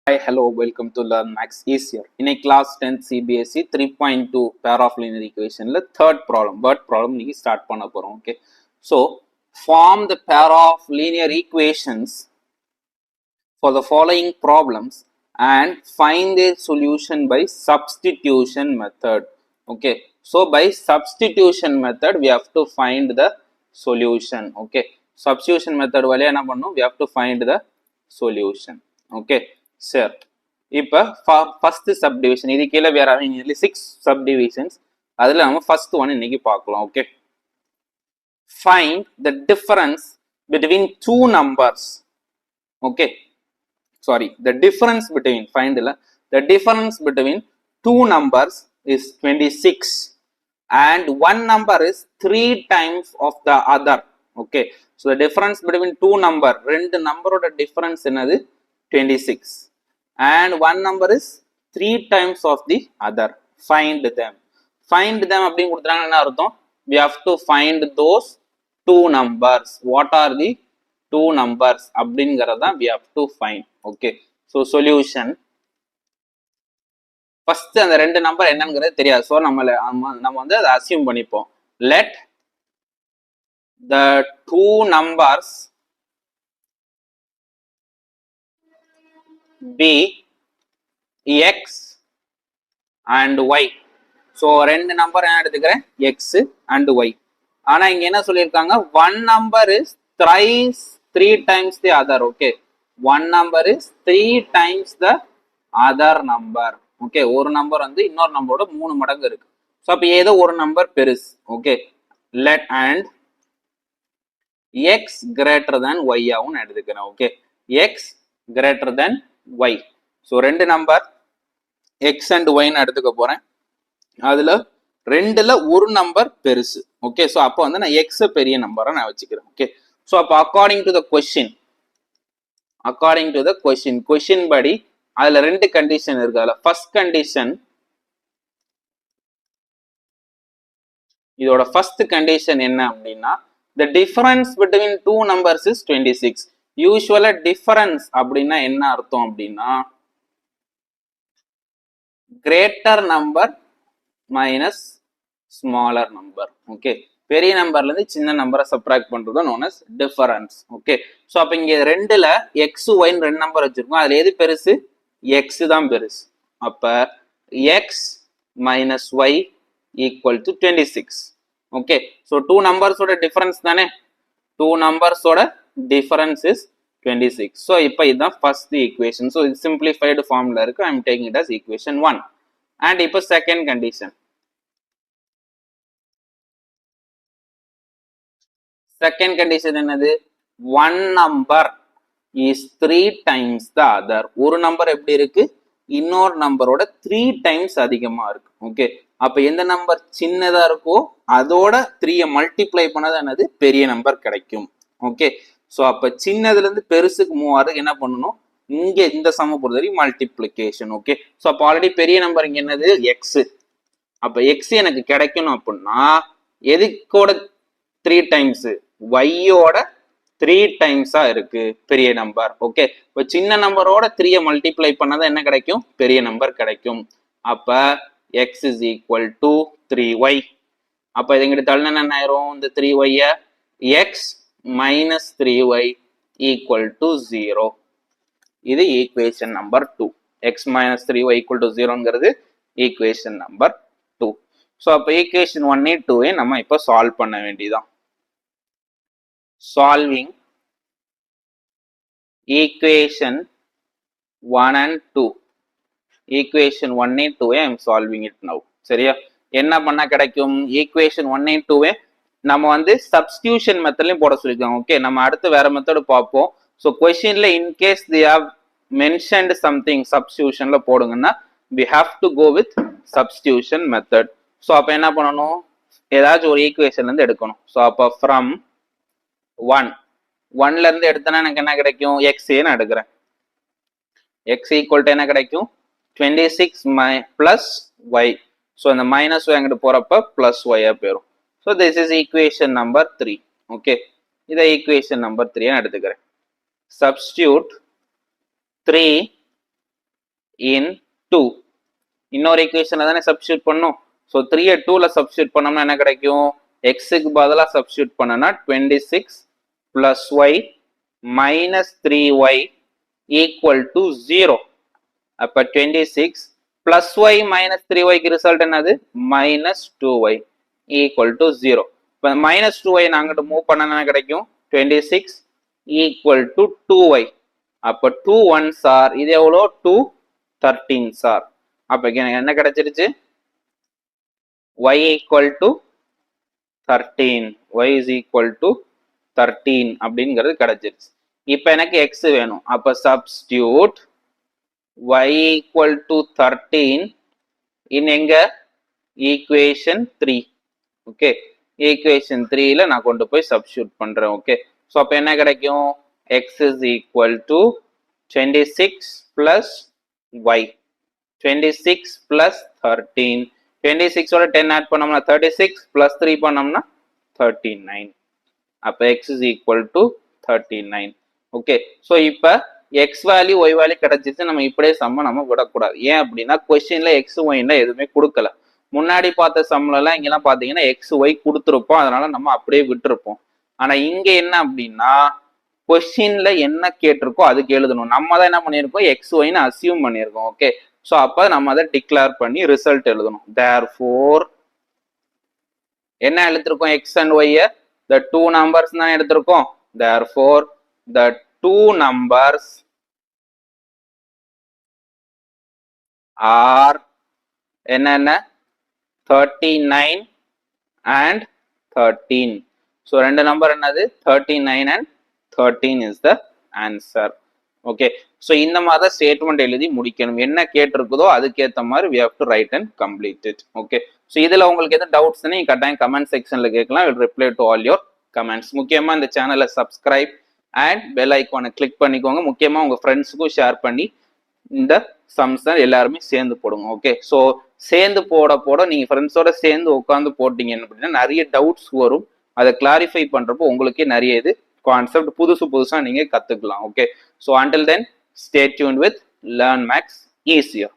Hi, hello, welcome to Learn Max Easier. In a class 10 CBSE 3.2 pair of linear equation, third problem, word problem, we start panna porom. Okay, so form the pair of linear equations for the following problems and find their solution by substitution method. Okay, so by substitution method, we have to find the solution. Okay, substitution method valiya enna pannum, we have to find the solution. Okay, sure. இப்போ first subdivision இது கீழே வேற nearly 6 subdivisions அதில் நம்ம first one இன்னைக்கு பார்க்கலாம். Okay, find the difference between two numbers. Okay, sorry, the difference between find the difference between two numbers is 26 and one number is 3 times of the other. Okay, so the difference between two number ரெண்டு நம்பரோட difference என்னது 26 and one number is 3 times of the other. Find them அப்படின்னு கொடுத்தாங்க. என்ன அர்த்தம்? we have to find those two numbers. what are the two numbers அப்படிங்கறத we have to find. okay, so solution first அந்த ரெண்டு number என்னங்கிறது தெரியாது. so நம்ம வந்து அதை அசியூம் பண்ணிப்போம். let the two numbers be x and y. so ரெண்டு நம்பர் என்ன எடுத்துக்கிறேன், x and y. ஆனா இங்க என்ன சொல்லியிருக்காங்க, one number is thrice 3 times the other. okay, one number is 3 times the other number. okay, ஒரு நம்பர் வந்து இன்னொரு நம்பரோட 3 மடங்கு இருக்கு. ஸோ அப்போ ஏதோ ஒரு நம்பர் பெருசு. Okay, let and x greater than y ஆவும் எடுத்துக்கிறேன். Okay, x greater than y. So ரெண்டு நம்பர் x and y எடுத்துக்க போறேன். அதுல ரெண்டுல ஒரு நம்பர் பெருசு. ஓகே, ஸோ அப்போ வந்து நான் x பெரிய நம்பரை நான் வச்சுக்கிறேன். ஓகே, ஸோ அப்போ அக்கார்டிங் டு த கொஸ்டின் படி அதுல ரெண்டு கண்டிஷன் இருக்கு. அதுல ஃபர்ஸ்ட் கண்டிஷன், இதோட ஃபர்ஸ்ட் கண்டிஷன் என்ன அப்படின்னா, the difference between two numbers is 26. யூசுவலா டிஃபரன்ஸ் அப்படின்னா என்ன அர்த்தம் அப்படின்னா, greater number minus smaller number. Okay, பெரிய நம்பர்ல இருந்து சின்ன நம்பரை சப்ட்ராக்ட் பண்றது known as difference. Okay, so அப்போ இங்க ரெண்டுல எக்ஸ் ஒய்ன்னு ரெண்டு நம்பர் வச்சிருக்கோம். அதுல எது பெருசு? எக்ஸ் தான் பெருசு. அப்ப X minus Y equal to 26. Okay, so two நம்பர்ஸோட டிஃபரன்ஸ் தானே, டூ நம்பர்ஸோட டிஃபரன்ஸ் இஸ் 26. ஸோ இப்போ இதுதான் ஃபர்ஸ்ட் ஈக்குவேஷன். ஸோ இது சிம்பிளிஃபைடு ஃபார்ம்ல இருக்கு. I am taking it as equation 1. And இப்போ செகண்ட் கண்டிஷன், என்னது? One number is 3 times the other. ஒரு நம்பர் எப்படி இருக்கு, இன்னொரு நம்பரோட 3 times அதிகமா இருக்கு. ஓகே, அப்ப எந்த நம்பர் சின்னதா இருக்கோ அதோட 3 மல்டிப்ளை பண்ணது என்னது, பெரிய நம்பர் கிடைக்கும். ஓகே, ஸோ அப்ப சின்னதுல இருந்து பெருசுக்கு மூவ் ஆகுது என்ன பண்ணணும், இங்க இந்த சம பொறுத்தவரை மல்டிப்ளிகேஷன். ஓகே, ஸோ அப்ப ஆல்ரெடி பெரிய நம்பர் இங்க என்னது, எக்ஸ். அப்ப எக்ஸ் எனக்கு கிடைக்கணும் அப்படின்னா எதுக்கோட 3 times, ஒய்யோட 3 times இருக்கு பெரிய நம்பர். ஓகே, இப்போ சின்ன நம்பரோட 3 மல்டிப்ளை பண்ணாதான் என்ன கிடைக்கும், பெரிய நம்பர் கிடைக்கும். அப்ப x is equal to 3y. அப்ப இது இங்கிட்ட தள்ளினா என்ன ஆயிரும், இந்த 3y x minus 3y equal to 0. இது equation number 2. x minus 3y equal to 0ங்கிறது ஈக்குவேஷன் நம்பர் 2. ஸோ அப்போ ஈக்குவேஷன் 1 2 நம்ம இப்போ சால்வ் பண்ண வேண்டியதான். Solving equation 1 and 2. equation 1 and 2 I am solving it now. சரியா, என்ன பண்ணா கிடைக்கும், equation 1 and 2 நம்ம வந்து substitution மெத்தட்லயும் போட சொல்லிருக்காங்க. ஓகே, நம்ம அடுத்து வேற மெத்தட் பார்ப்போம். ஸோ கொஸ்டின்ல in case they have mentioned something substitutionல போடுங்கன்னா we have to go with substitution method. So அப்ப என்ன பண்ணணும், ஏதாச்சும் ஒரு ஈக்குவேஷன்ல இருந்து எடுக்கணும். ஸோ அப்ப from 1ல இருந்து எடுத்தனா எனக்கு என்ன கிடைக்கும், எக்ஸ் நான் எடுக்கிறேன். எக்ஸ் ஈக்குவல் டு என்ன கிடைக்கும், 26 பிளஸ் ஒய். ஸோ இந்த மைனஸ் ஒய் அங்கிட்டு போறப்ப பிளஸ் ஒய்யா போயிடும். So this is equation number 3. Okay, இதை ஈக்குவேஷன் நம்பர் 3 எடுத்துக்கிறேன். Substitute 3 in 2. இன்னொரு ஈக்குவேஷன்ல தானே சப்ஸ்டியூட் பண்ணும். ஸோ 3 2ல சப்ஸ்டியூட் பண்ணோம்னா என்ன கிடைக்கும்? எக்ஸுக்கு பதிலாக சப்ஸ்டியூட் பண்ணனா 26 plus y minus 3y equal to 0. அப்போ 26 பிளஸ் ஒய் மைனஸ் 3yக்கு ரிசல்ட் என்னது? Minus 2y equal to 0. இப்போ மைனஸ் 2y நாங்கிட்ட மூவ் பண்ண என்ன கிடைக்கும்? 26 ஈக்குவல் டு 2y. அப்போ 2 1s ஆர், இது எவ்வளோ? 2 13s ஆர். அப்போ என்ன கிடைச்சிருச்சு? y equal to 13, y is equal to 13 அப்படிங்கிறது கிடைச்சிருச்சு. இப்போ எனக்கு x வேணும். அப்போ substitute y equal to 13 in எங்க? equation 3. ஓகே, equation 3ல நான் கொண்டு போய் substitute பண்றேன். ஓகே, ஸோ அப்போ என்ன கிடைக்கும்? x is equal to 26 plus y, 26 plus 13, 26 ஓட 10 ஆட் பண்ணோம்னா 36 plus 3 பண்ணோம்னா 39. அப்போ x is equal to 39. Okay, so இப்போ x வேல்யூ y வேல்யூ கிடைச்சிச்சு. நம்ம இப்படியே சம்ம நம்ம விடக்கூடாது. ஏன் அப்படின்னா கொஸ்டின்ல x yன்னா எதுவுமே கொடுக்கல. முன்னாடி பார்த்த சம்லலாம் இங்கெல்லாம் பார்த்தீங்கன்னா x y கொடுத்துருப்போம், அதனால நம்ம அப்படியே விட்டுருப்போம். ஆனா இங்க என்ன அப்படின்னா கொஸ்டின்ல என்ன கேட்டிருக்கோ அதுக்கு எழுதணும். நம்ம தான் என்ன பண்ணியிருக்கோம்? x yன்னு அசியூம் பண்ணியிருக்கோம். ஓகே, ஸோ அப்போ நம்ம அதை டிக்ளேர் பண்ணி ரிசல்ட் எழுதணும். தேர்ஃபோர் என்ன எழுதிருக்கோம்? x and y the two numbers தான் எடுத்திருக்கோம். Therefore the two numbers are என்னென்ன? 39 and 13. ஸோ ரெண்டு நம்பர் என்னது? 39 and 13 is the answer. Okay, so இந்த மாதிரி தான் ஸ்டேட்மெண்ட் எழுதி முடிக்கணும். என்ன கேட்டிருக்குதோ அதுக்கேற்ற மாதிரி we have to write and complete it. Okay, so இதில் உங்களுக்கு எதுவும் டவுட்ஸ் நீங்கள் கட்டாயம் கமெண்ட் செக்ஷனில் கேட்கலாம். will reply to all your comments. முக்கியமாக இந்த சேனலை சப்ஸ்கிரைப் அண்ட் பெல் ஐக்கானை கிளிக் பண்ணிக்கோங்க. முக்கியமாக உங்கள் ஃப்ரெண்ட்ஸுக்கும் ஷேர் பண்ணி இந்த சம்ஸ் தான் எல்லாருமே சேர்ந்து போடுங்க. ஓகே, ஸோ சேர்ந்து போட நீங்கள் ஃப்ரெண்ட்ஸோட சேர்ந்து உட்காந்து போட்டீங்க அப்படின்னா நிறைய டவுட்ஸ் வரும். அதை கிளாரிஃபை பண்ணுறப்போ உங்களுக்கே நிறைய இது கான்செப்ட் புதுசாக நீங்கள் கற்றுக்கலாம். Okay, so until then stay tuned with Learn Max Easier.